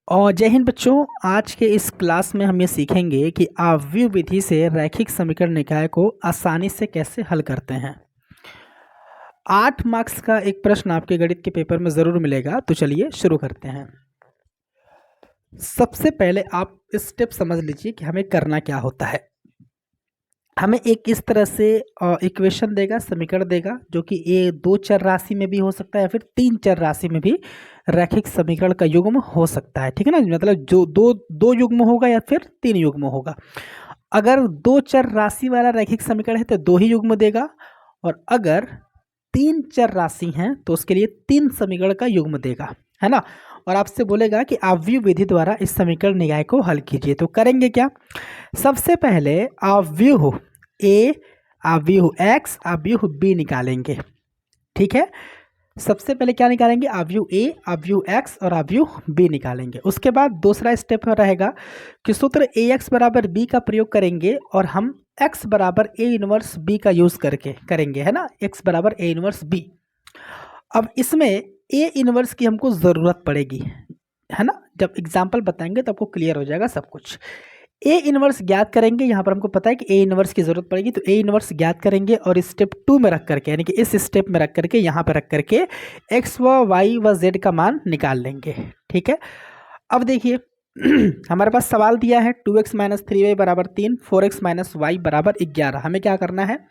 और जय हिंद बच्चों, आज के इस क्लास में हम ये सीखेंगे कि आव्यूह विधि से रैखिक समीकरण निकाय को आसानी से कैसे हल करते हैं। 8 मार्क्स का एक प्रश्न आपके गणित के पेपर में ज़रूर मिलेगा, तो चलिए शुरू करते हैं। सबसे पहले आप स्टेप समझ लीजिए कि हमें करना क्या होता है। हमें एक इस तरह से इक्वेशन देगा, समीकरण देगा, जो कि ये 2 चर राशि में भी हो सकता है या फिर 3 चर राशि में भी रैखिक समीकरण का युग्म हो सकता है। ठीक है ना, मतलब जो दो युग्म होगा या फिर 3 युग्म होगा। अगर 2 चर राशि वाला रैखिक समीकरण है तो 2 ही युग्म देगा, और अगर 3 चर राशि हैं तो उसके लिए 3 समीकरण का युग्म देगा, है ना। और आपसे बोलेगा कि आव्यूह विधि द्वारा इस समीकरण निकाय को हल कीजिए। तो करेंगे क्या, सबसे पहले आव्यूह ए, आव्यूह एक्स, आव्यूह बी निकालेंगे। ठीक है, सबसे पहले क्या निकालेंगे, आव्यूह ए, आव्यूह एक्स और आव्यूह बी निकालेंगे। उसके बाद दूसरा स्टेप रहेगा कि सूत्र ए एक्स बराबर बी का प्रयोग करेंगे और हम एक्स बराबर ए इनवर्स बी का यूज करके करेंगे, है ना, एक्स बराबर ए इनवर्स बी। अब इसमें ए इनवर्स की हमको ज़रूरत पड़ेगी, है ना, जब एग्जाम्पल बताएंगे तो आपको क्लियर हो जाएगा सब कुछ। ए इनवर्स ज्ञात करेंगे, यहाँ पर हमको पता है कि ए इनवर्स की जरूरत पड़ेगी, तो ए इनवर्स ज्ञात करेंगे और स्टेप 2 में रख करके, यानी कि इस स्टेप में रख करके, यहाँ पर रख करके एक्स व वाई व जेड का मान निकाल लेंगे। ठीक है, अब देखिए हमारे पास सवाल दिया है 2x - 3y बराबर 3, 4x - y बराबर 11। हमें क्या करना है,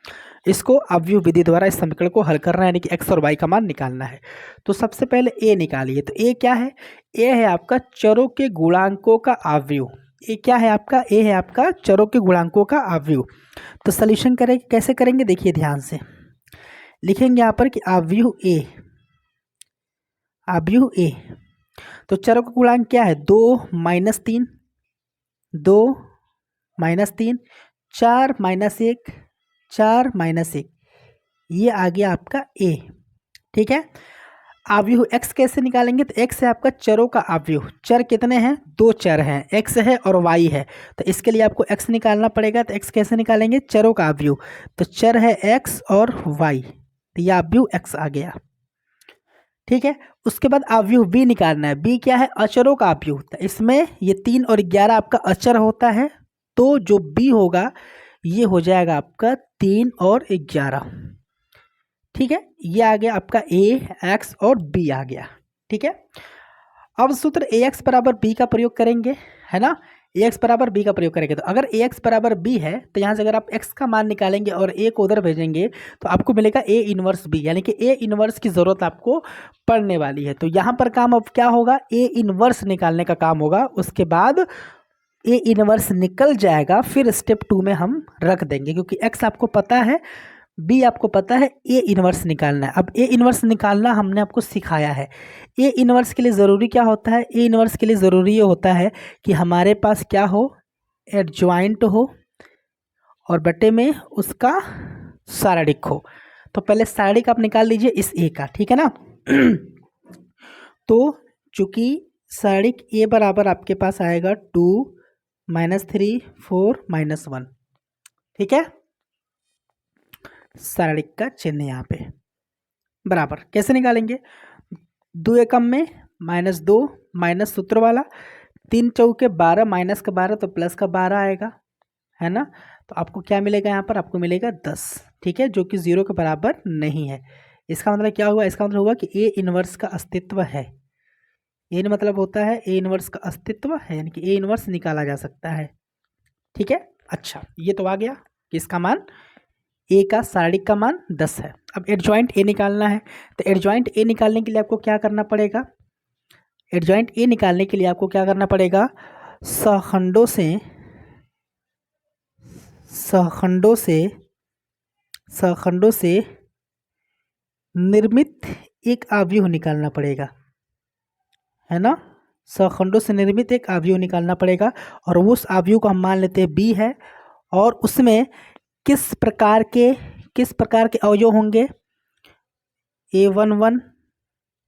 इसको आव्यूह विधि द्वारा इस समीकरण को हल करना है, यानी कि x और y का मान निकालना है। तो सबसे पहले a निकालिए। तो a क्या है, a है आपका चरों के गुणांकों का आव्यूह। ए क्या है आपका, ए है आपका चरों के गुणांकों का आव्यूह। तो सॉल्यूशन करेंगे, कैसे करेंगे देखिए ध्यान से। लिखेंगे यहाँ पर कि आव्यूह ए, आव्यूह ए। तो चरों का गुणांक क्या है, 2 - 3, 2 - 3, 4 - 1, 4 - 1, ये आ गया आपका ए। ठीक है, आव्यूह x कैसे निकालेंगे, तो x है आपका चरों का आव्यूह। चर कितने हैं, 2 चर हैं, x है और y है। तो इसके लिए आपको x निकालना पड़ेगा। तो x कैसे निकालेंगे, चरों का आव्यूह, तो चर है x और y, तो यह आव्यूह x आ गया। ठीक है, उसके बाद आव्यूह b निकालना है। b क्या है, अचरों का आव्यूह। तो इसमें ये 3 और 11 आपका अचर होता है, तो जो b होगा ये हो जाएगा आपका 3 और 11। ठीक है, ये आ गया आपका ए, एक्स और बी आ गया। ठीक है, अब सूत्र ए एक्स बराबर बी का प्रयोग करेंगे, है ना, ए एक्स बराबर बी का प्रयोग करेंगे। तो अगर ए एक्स बराबर बी है तो यहाँ से अगर आप एक्स का मान निकालेंगे और ए को उधर भेजेंगे तो आपको मिलेगा ए इनवर्स बी, यानी कि ए इनवर्स की ज़रूरत आपको पड़ने वाली है। तो यहाँ पर काम अब क्या होगा, ए इनवर्स निकालने का काम होगा। उसके बाद ए इनवर्स निकल जाएगा, फिर स्टेप 2 में हम रख देंगे, क्योंकि एक्स आपको पता है, बी आपको पता है, ए इनवर्स निकालना है। अब ए इनवर्स निकालना हमने आपको सिखाया है। ए इनवर्स के लिए ज़रूरी क्या होता है, ए इनवर्स के लिए ज़रूरी ये होता है कि हमारे पास क्या हो, एडजॉइंट हो और बटे में उसका सारणिक हो। तो पहले सारणिक आप निकाल लीजिए इस ए का, ठीक है ना। तो चूंकि सारणिक ए बराबर आपके पास आएगा 2 - 3 4 - 1, ठीक है, सारणिक का चिन्ह यहाँ पे बराबर कैसे निकालेंगे, 2 एकम में -2 माइनस सूत्र वाला, 3 चौके 12 माइनस का 12 तो प्लस का 12 आएगा, है ना। तो आपको क्या मिलेगा यहाँ पर, आपको मिलेगा 10। ठीक है, जो कि 0 के बराबर नहीं है। इसका मतलब क्या हुआ, इसका मतलब होगा कि ए इनवर्स का अस्तित्व है। ए मतलब होता है ए इनवर्स का अस्तित्व है, यानी कि ए इनवर्स निकाला जा सकता है। ठीक है, अच्छा ये तो आ गया कि इसका मान, ए का सारणिक का मान 10 है। अब एडजॉइंट ए निकालना है। तो एडजॉइंट ए निकालने के लिए आपको क्या करना पड़ेगा, एडजॉइंट ए निकालने के लिए आपको क्या करना पड़ेगा, सहखंडों से सहखंडों से सहखंडों से निर्मित एक आव्यूह निकालना पड़ेगा, है ना। सहखंडों से निर्मित एक आव्यूह निकालना पड़ेगा, और उस आव्यूह को हम मान लेते हैं बी है, और उसमें किस प्रकार के अवयव होंगे, A11,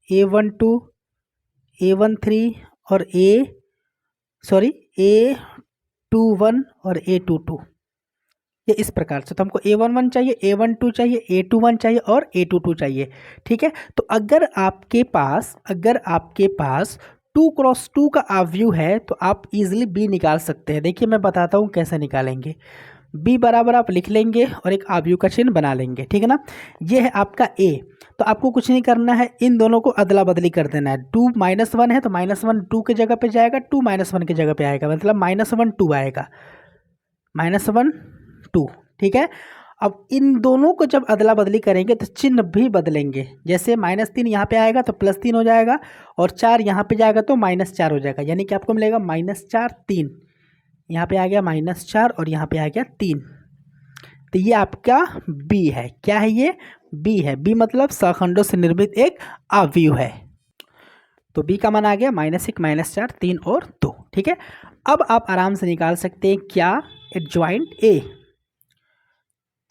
A12, A13 और A21 और A22, ये इस प्रकार से। तो हमको A11 चाहिए, A12 चाहिए, A21 चाहिए और A22 चाहिए। ठीक है, तो अगर आपके पास 2x2 का अवयव है तो आप इजीली b निकाल सकते हैं। देखिए मैं बताता हूँ कैसे निकालेंगे। b बराबर आप लिख लेंगे और एक अवयव का चिन्ह बना लेंगे, ठीक है ना। ये है आपका a, तो आपको कुछ नहीं करना है, इन दोनों को अदला बदली कर देना है। 2 -1 है तो -1 2 की जगह पे जाएगा, 2 -1 की जगह पे आएगा, मतलब -1 2 आएगा, -1 2, ठीक है। अब इन दोनों को जब अदला बदली करेंगे तो चिन्ह भी बदलेंगे। जैसे -3 यहाँ पे आएगा तो +3 हो जाएगा, और 4 यहाँ पे जाएगा तो -4 हो जाएगा, यानी कि आपको मिलेगा -4 3। यहाँ पे आ गया -4 और यहाँ पे आ गया 3। तो ये आपका b है। क्या है ये? b है। b मतलब सखंडों से निर्मित एक अवयव है। तो b का मान आ गया -1 -4 3 और 2, ठीक है। अब आप आराम से निकाल सकते हैं क्या? Adjoint a।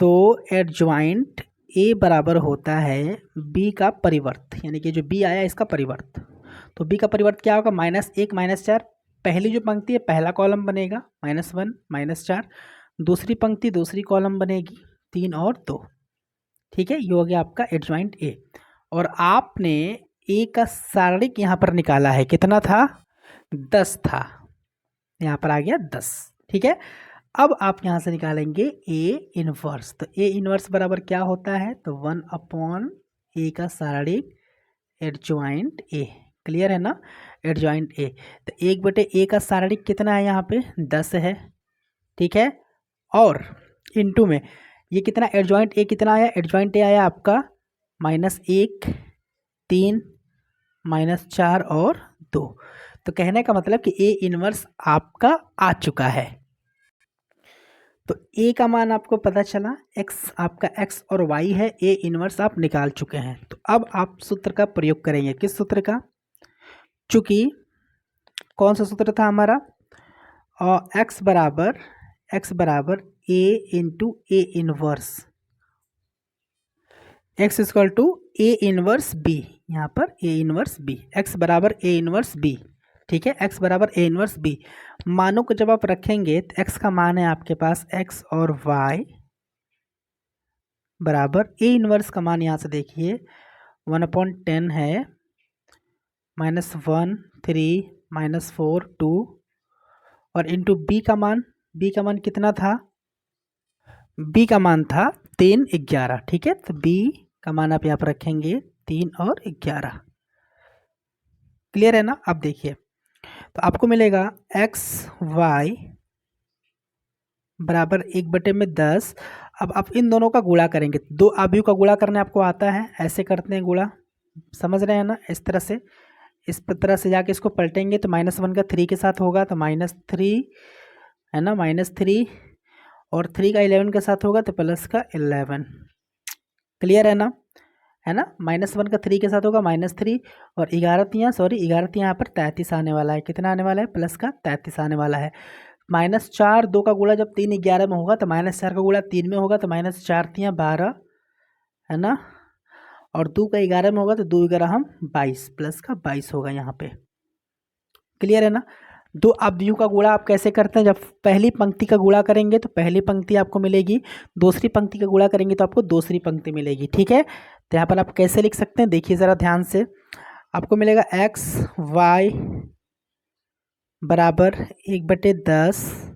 तो एडजॉइंट a बराबर होता है b का परिवर्त, यानी कि जो b आया इसका परिवर्त। तो b का परिवर्त क्या होगा? -1 -4, पहली जो पंक्ति है पहला कॉलम बनेगा -1 -4, दूसरी पंक्ति दूसरी कॉलम बनेगी 3 और 2, ठीक है। ये हो गया आपका एडजॉइंट ए। और आपने ए का सारणिक यहाँ पर निकाला है, कितना था? 10 था, यहाँ पर आ गया 10, ठीक है। अब आप यहाँ से निकालेंगे ए इनवर्स। तो ए इनवर्स बराबर क्या होता है? तो 1/a का सारणिक एडजॉइंट ए। क्लियर है ना? Adjoint A. तो 1/a का सारणिक कितना है? यहाँ पे 10 है, ठीक है। और इनटू में ये कितना एडजॉइंट ए कितना आया? एडजॉइंट ए आया आपका -1 3 -4 और 2। तो कहने का मतलब कि ए इनवर्स आपका आ चुका है। तो ए का मान आपको पता चला, एक्स आपका एक्स और वाई है, ए इनवर्स आप निकाल चुके हैं। तो अब आप सूत्र का प्रयोग करेंगे। किस सूत्र का? चूंकि कौन सा सूत्र था हमारा? एक्स बराबर A into A inverse, X equal to A inverse B. यहाँ पर ए इनवर्स बी, एक्स बराबर ए इनवर्स बी, ठीक है। एक्स बराबर ए इनवर्स बी मानों को जब आप रखेंगे तो एक्स का मान है आपके पास एक्स और वाई बराबर ए इनवर्स का मान यहाँ से देखिए 1/10 है, -1 3 -4 2, और इंटू बी का मान कितना था? b का मान था 3 11, ठीक है। तो b का मान आप यहाँ पर रखेंगे 3 और 11। क्लियर है ना? अब देखिए तो आपको मिलेगा एक्स वाई बराबर 1/10। अब आप इन दोनों का गुणा करेंगे, दो अवयव का गुणा करने आपको आता है, ऐसे करते हैं गुणा, समझ रहे हैं ना? इस तरह से जाके इसको पलटेंगे तो -1 का 3 के साथ होगा तो -3 है ना, -3, और 3 का 11 के साथ होगा तो प्लस का 11। क्लियर है ना? -1 का 3 के साथ होगा -3, और 11 यहाँ पर 33 आने वाला है। कितना आने वाला है? प्लस का 33 आने वाला है। -4 2 का गुणा जब 3 11 में होगा तो -4 का गुणा 3 में होगा तो -4 12 है ना, और 2 का 11 में होगा तो 2 11 22, प्लस का 22 होगा यहाँ पे। क्लियर है ना? दो अवयव का गुणा आप कैसे करते हैं? जब पहली पंक्ति का गुणा करेंगे तो पहली पंक्ति आपको मिलेगी, दूसरी पंक्ति का गुणा करेंगे तो आपको दूसरी पंक्ति मिलेगी, ठीक है। तो यहाँ पर आप कैसे लिख सकते हैं? देखिए ज़रा ध्यान से, आपको मिलेगा एक्स वाई बराबर 1/10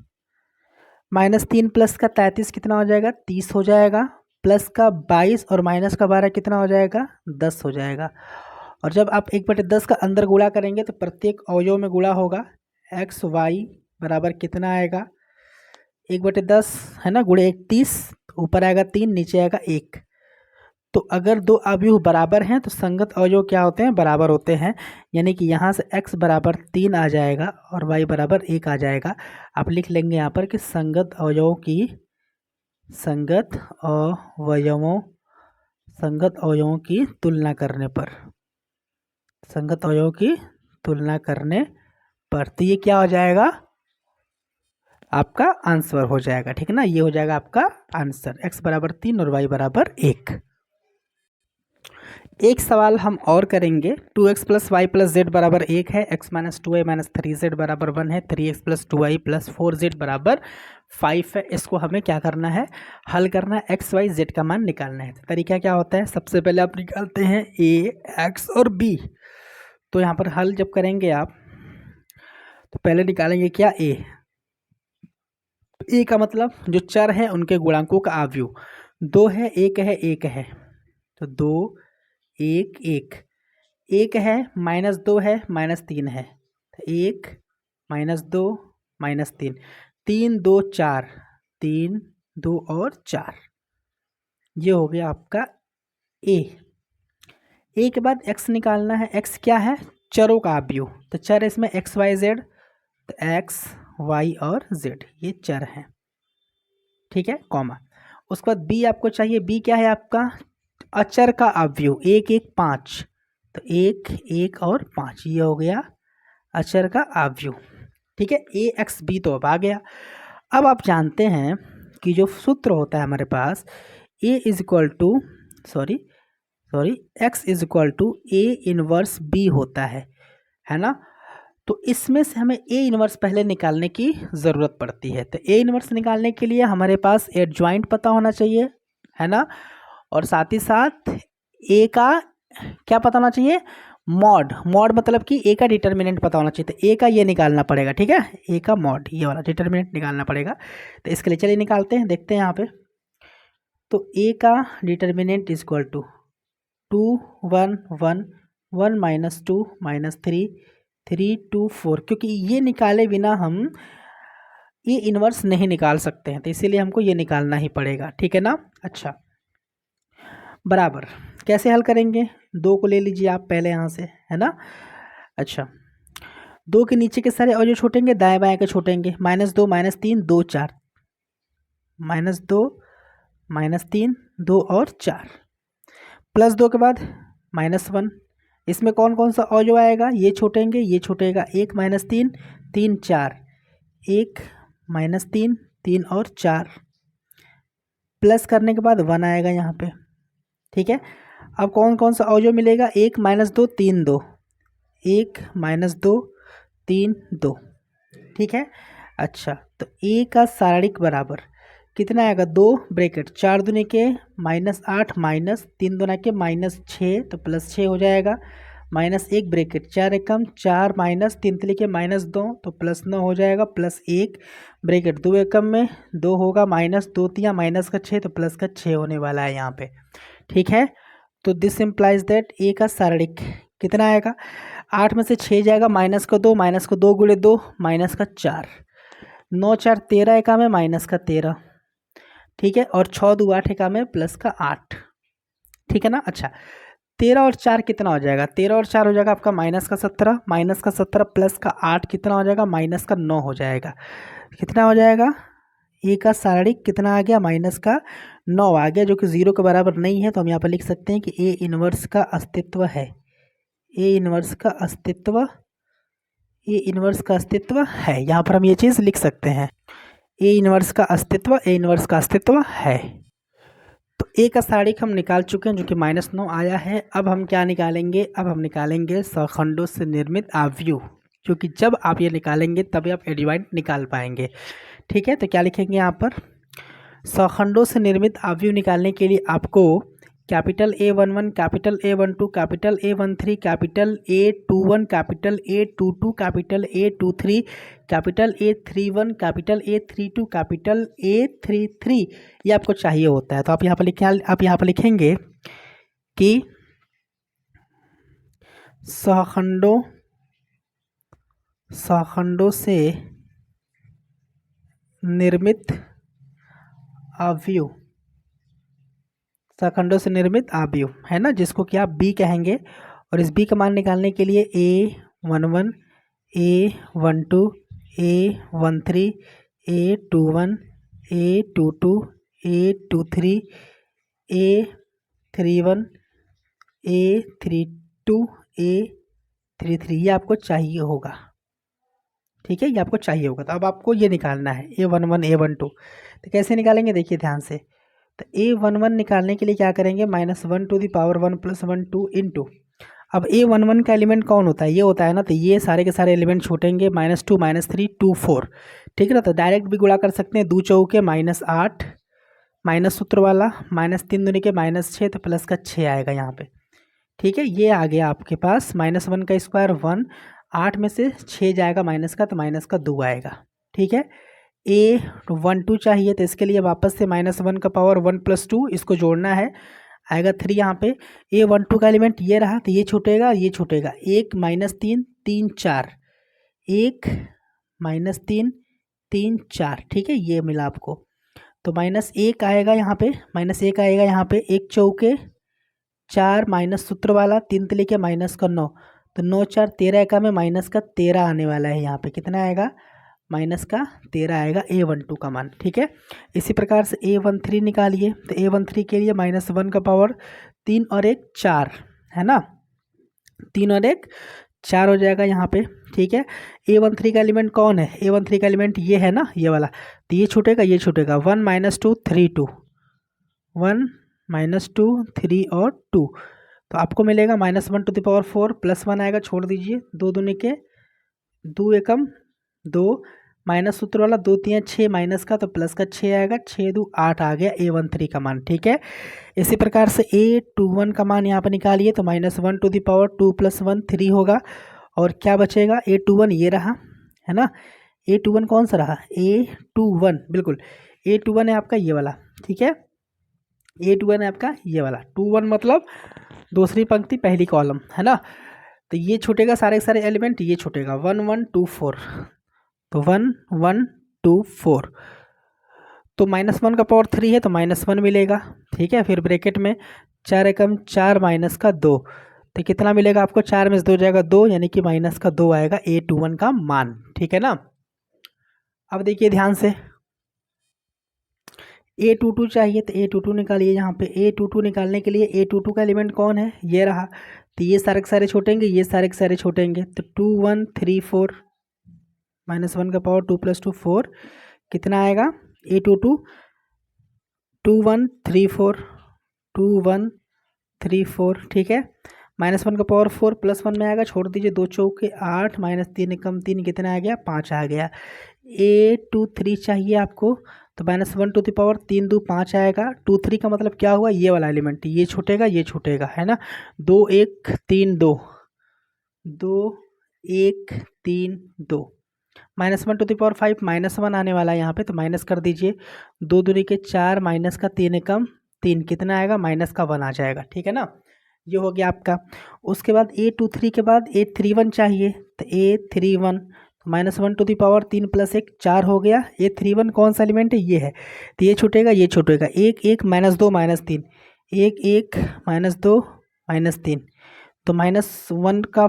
-3 प्लस का 33 कितना हो जाएगा? 30 हो जाएगा, प्लस का 22 और माइनस का 12 कितना हो जाएगा? 10 हो जाएगा। और जब आप 1/10 का अंदर गुणा करेंगे तो प्रत्येक अवयव में गुणा होगा। एक्स वाई बराबर कितना आएगा? 1/10 है ना, गुणे 31, ऊपर आएगा 3 नीचे आएगा 1। तो अगर दो अवयव बराबर हैं तो संगत अवयव क्या होते हैं? बराबर होते हैं। यानी कि यहाँ से x बराबर 3 आ जाएगा और y बराबर 1 आ जाएगा। आप लिख लेंगे यहाँ पर कि संगत अवयवों की तुलना करने पर तो ये क्या हो जाएगा? आपका आंसर हो जाएगा, ठीक है ना। ये हो जाएगा आपका आंसर, x बराबर 3 और y बराबर 1। एक सवाल हम और करेंगे। 2x + y + z बराबर 1 है, x - 2y - 3z बराबर 1 है, 3x + 2y + 4z बराबर 5 है। इसको हमें क्या करना है? हल करना है, x y z का मान निकालना है। तो तरीका क्या होता है? सबसे पहले आप निकालते हैं a, x और b। तो यहाँ पर हल जब करेंगे आप तो पहले निकालेंगे क्या, ए का मतलब जो चर है उनके गुणांकों का आव्यूह, 2 है, 1 है, 1 है, तो 2 1 1, 1 है, -2 है, -3 है, तो 1 -2 -3, 3 2 4, 3 2 और 4, ये हो गया आपका ए के बाद एक्स निकालना है। एक्स क्या है, चरों का आव्यूह, तो चर इसमें एक्स वाई जेड, तो एक्स वाई और जेड ये चर हैं, ठीक है, कॉमा। उसके बाद बी आपको चाहिए, बी क्या है आपका अचर का आव्यूह, 1 1 5, तो 1 1 और 5 ये हो गया अचर का आव्यूह, ठीक है। ए एक्स बी तो अब आ गया। अब आप जानते हैं कि जो सूत्र होता है हमारे पास A is equal to X is equal to A inverse B होता है ना। तो इसमें से हमें ए इनवर्स पहले निकालने की ज़रूरत पड़ती है। तो ए इनवर्स निकालने के लिए हमारे पास एडजॉइंट पता होना चाहिए, है ना, और साथ ही साथ ए का क्या पता होना चाहिए, मॉड मतलब कि ए का डिटर्मिनेंट पता होना चाहिए। तो ए का ये निकालना पड़ेगा, ठीक है, ए का मॉड ये वाला डिटर्मिनेंट निकालना पड़ेगा। तो इसके लिए चलिए निकालते हैं, देखते हैं यहाँ पे। तो ए का डिटर्मिनेंट इज इक्वल टू 2 1 1 1 -2 -3 3 2 4, क्योंकि ये निकाले बिना हम ये इन्वर्स नहीं निकाल सकते हैं, तो इसीलिए हमको ये निकालना ही पड़ेगा, ठीक है ना। अच्छा, बराबर कैसे हल करेंगे, 2 को ले लीजिए आप पहले यहाँ से, है ना। अच्छा, 2 के नीचे के सारे और जो छोटेंगे दाएं बाएं के छोटेंगे, -2 -3 2 4, -2 -3 2 और 4, +2 के बाद -1, इसमें कौन कौन सा अवयव आएगा, ये छोटेंगे ये छोटेगा, 1 -3 3 4, 1 -3 3 और 4, प्लस करने के बाद 1 आएगा यहाँ पे, ठीक है। अब कौन कौन सा अवयव मिलेगा, 1 -2 3 2, 1 -2 3 2, ठीक है। अच्छा, तो ए का सारणिक बराबर कितना आएगा, 2 ब्रैकेट 4 दूनी के -8 -3 दूना के -6, तो +6 हो जाएगा, -1 ब्रैकेट 4 एकम 4 -3 तिली के -2, तो +9 हो जाएगा, +1 ब्रैकेट 2 एकम में 2 होगा, -2 तिया -6, तो +6 होने वाला है यहाँ पे, ठीक है। तो दिस इम्प्लाइज दैट ए का सारणिक कितना आएगा, 8 में से 6 जाएगा, -2 -2 गुणे 2 -4, 9 4 13 एकम में -13, ठीक है, और 6 2 8 एकम में +8, ठीक है ना। अच्छा, 13 और 4 कितना हो जाएगा, 13 और 4 हो जाएगा आपका -17, +8 कितना हो जाएगा, -9 हो जाएगा, कितना हो जाएगा, ए का सारणिक कितना आ गया, -9 आ गया, जो कि 0 के बराबर नहीं है। तो हम यहाँ पर लिख सकते हैं कि ए इनवर्स का अस्तित्व है, ए इनवर्स का अस्तित्व है, यहाँ पर हम ये चीज़ लिख सकते हैं, ए इनवर्स का अस्तित्व है। तो ए का सारणिक हम निकाल चुके हैं जो कि -9 आया है। अब हम क्या निकालेंगे, अब हम निकालेंगे सखंडों से निर्मित आव्यूह, क्योंकि जब आप ये निकालेंगे तभी आप एडजॉइंट निकाल पाएंगे, ठीक है। तो क्या लिखेंगे यहाँ पर, सखंडों से निर्मित आव्यूह निकालने के लिए आपको capital A11, capital A12, capital A13, capital A21, capital A22, capital A23, capital A31, capital A32, capital A33 ये आपको चाहिए होता है। तो आप यहाँ पर लिखेंगे कि सखंडों से निर्मित आव्यूह है ना, जिसको कि आप बी कहेंगे। और इस बी का मान निकालने के लिए A11, A12, A13, A21, A22, A23, A31, A32, A33 ये आपको चाहिए होगा, ठीक है, ये आपको चाहिए होगा। तो अब आपको ये निकालना है A11, A12, तो कैसे निकालेंगे देखिए ध्यान से। तो A11 निकालने के लिए क्या करेंगे, -1 to the power 1 + 1 2 इंटू, अब A11 का एलिमेंट कौन होता है, ये होता है ना, तो ये सारे के सारे एलिमेंट छूटेंगे, -2 -3 2 4, ठीक है ना। तो डायरेक्ट भी गुणा कर सकते हैं, 2 चौके -8, माइनस सूत्र वाला, -3 दूनी के -6, तो +6 आएगा यहाँ पे, ठीक है, ये आ गया आपके पास -1 का स्क्वायर 1, 8 में से 6 जाएगा माइनस का, तो माइनस का 2 आएगा। ठीक है, A12 चाहिए, तो इसके लिए वापस से -1 का पावर 1 + 2 इसको जोड़ना है, आएगा 3 यहाँ पे। A12 का एलिमेंट ये रहा, तो ये छूटेगा, ये छूटेगा, 1 -3 3 4, 1 -3 3 4। ठीक है, ये मिला आपको, तो -1 आएगा यहाँ पे, -1 आएगा यहाँ पे, 1 चौके 4 माइनस सूत्र वाला 3 तिले के -9, तो 9 4 13 एका में -13 आने वाला है। यहाँ पे कितना आएगा, -13 आएगा A12 का मान। ठीक है, इसी प्रकार से A13 निकालिए, तो A13 के लिए -1 का पावर 3 और 1 4 है ना, 3 और 1 4 हो जाएगा यहाँ पे। ठीक है, A13 का एलिमेंट कौन है, A13 का एलिमेंट ये है ना, ये वाला, तो ये छूटेगा, ये छूटेगा, 1 -2 3 2, 1 -2 3 और 2, तो आपको मिलेगा -1⁴ +1 आएगा, छोड़ दीजिए, 2 दूनी के 2 एकम 2, माइनस सूत्र वाला 2 3 6 माइनस का, तो प्लस का 6 आएगा, 6 2 8 आ गया A13 का मान। ठीक है, इसी प्रकार से A21 का मान यहाँ पर निकालिए, तो -1⁴ 2 + 1 3 होगा, और क्या बचेगा, A21 ये रहा है ना, A21 कौन सा रहा, A21 बिल्कुल, A21 है आपका ये वाला। ठीक है, A21 है आपका ये वाला, 21 मतलब दूसरी पंक्ति पहली कॉलम है ना, तो ये छूटेगा, सारे सारे एलिमेंट ये छूटेगा, 1 1 2 4, तो 1 1 2 4, तो -1 का पावर 3 है, तो -1 मिलेगा। ठीक है, फिर ब्रैकेट में 4 एकम 4 माइनस का 2, तो कितना मिलेगा आपको, 4 में से 2 जाएगा 2, यानी कि -2 आएगा A21 का मान। ठीक है ना, अब देखिए ध्यान से, A22 चाहिए, तो A22 निकालिए। यहाँ पे A22 निकालने के लिए A22 का एलिमेंट कौन है, ये रहा, तो ये सारे के सारे छोटेंगे, ये सारे के सारे छोटेंगे, तो 2 1 3 4, -1 का पावर 2 + 2 4, कितना आएगा A22, 2 1 3 4, 2 1 3 4। ठीक है, -1 का पावर 4 +1 में आएगा, छोड़ दीजिए, 2 चौके 8 -3 एकम 3, कितना आ गया, 5 आ गया। A23 चाहिए आपको, तो -1⁴ 3 2 5 आएगा। 2 3 का मतलब क्या हुआ, ये वाला एलिमेंट, ये छूटेगा, ये छूटेगा, है ना, 2 1 3 2, 2 1 3 2, -1⁵ -1 आने वाला है यहाँ पे, तो माइनस कर दीजिए, 2 दूनी के 4 माइनस का 3 एकम 3, कितना आएगा, -1 आ जाएगा। ठीक है ना, ये हो गया आपका। उसके बाद A23 के बाद A31 चाहिए, तो A31 -1⁴ 3 + 1 4 हो गया। A31 कौन सा एलिमेंट है, ये है, तो ये छूटेगा, ये छूटेगा, 1 1 -2 -3, 1 1 -2 -3, तो -1 का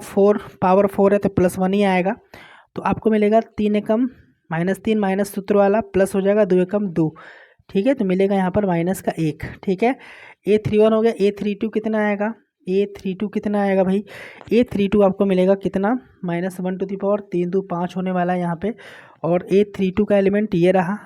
पावर 4 है, तो +1 ही आएगा, तो आपको मिलेगा 3 एकम -3 माइनस सूत्र वाला प्लस हो जाएगा 2 एकम 2। ठीक है, तो मिलेगा यहाँ पर -1। ठीक है, A31 हो गया। A32 कितना आएगा, A32 कितना आएगा भाई, A32 आपको मिलेगा कितना, -1⁴ 3 2 5 होने वाला है यहाँ पे, और A32 का एलिमेंट ये रहा।